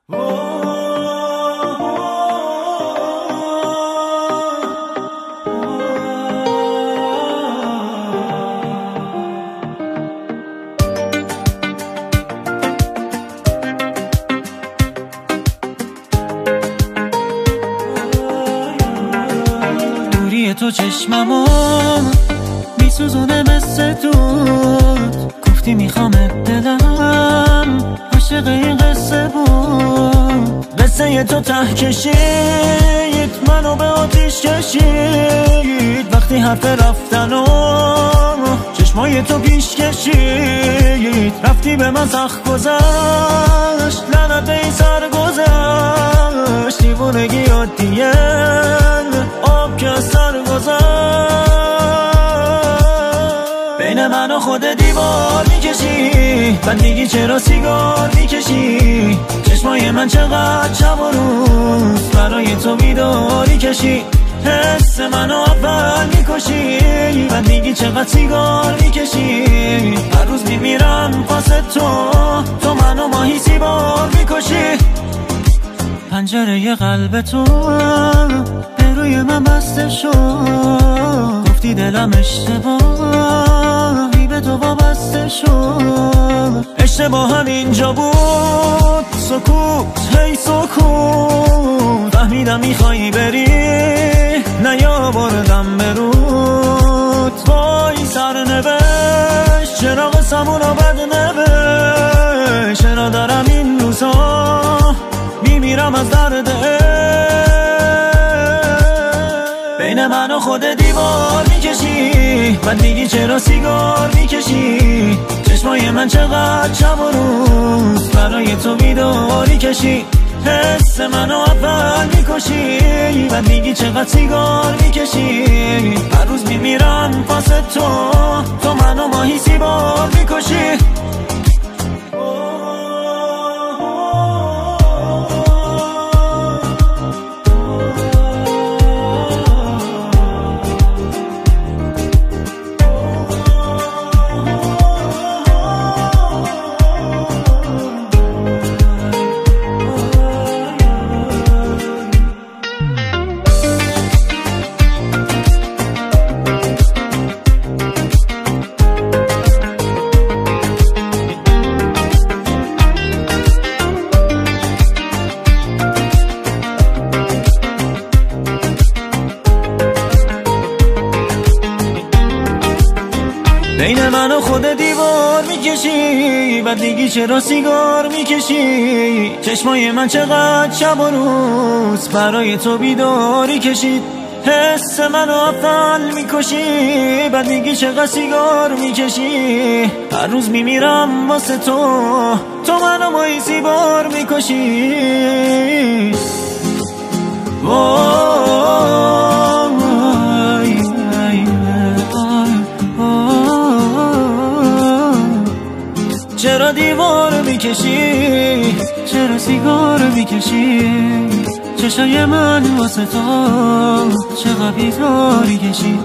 دوری تو چشممو میسوزونه مثل دود، گفتی میخوامت دلم عاشق این قصه بود. قصه تو ته کشید منو به آتیش کشید، وقتی حرف رفتن و چشمای تو پیش کشید. رفتی به من سخت گذشت، لعنت به این سر گذشت. دیوونگی عادیه آب که از سر گذشت. بین من و خود دیوار میکشی، بعد میگی چرا سیگار میکشی. چشمای من چقدر شب و روز برای تو بیداری کشی. حس منو اول میکشی، بعد میگی چقدر سیگار میکشی. هر روز میمیرم واسه تو منو ماهی سیبار میکشی. پنجره قلب تو به روی من بسته شد، گفتی دلم اشتباهی به تو وابسته شد. اشتباهم اینجا بود، سکوت هی سکوت. فهمیدم میخوایی بری، نیاوردم به رود. وای سرنوشت چرا قسمونو بد نوشت. چرا دارم این روزا میمیرم از درد بین من و خود دیوار میکشی، بعد میگی چرا سیگار میکشی. چشمای من چقدر شب و روز برای تو بیداری کشی. حس منو اول میکشی، بعد میگی چقدر سیگار میکشی. هر روز میمیرم واسه تو منو ماهی سیبار میکشی. بین من و خود دیوار میکشی، بعد میگی چرا سیگار میکشی. چشمای من چقدر شب و روز برای تو بیداری کشید. حس منو اول میکشی، بعد میگی چقدر سیگار میکشی. هر روز میمیرم واسه تو منو ماهی سیبار میکشی. چرا دیوار میکشی، چرا سیگار میکشی. چشای من واسه تو چقدر بیداری کشی.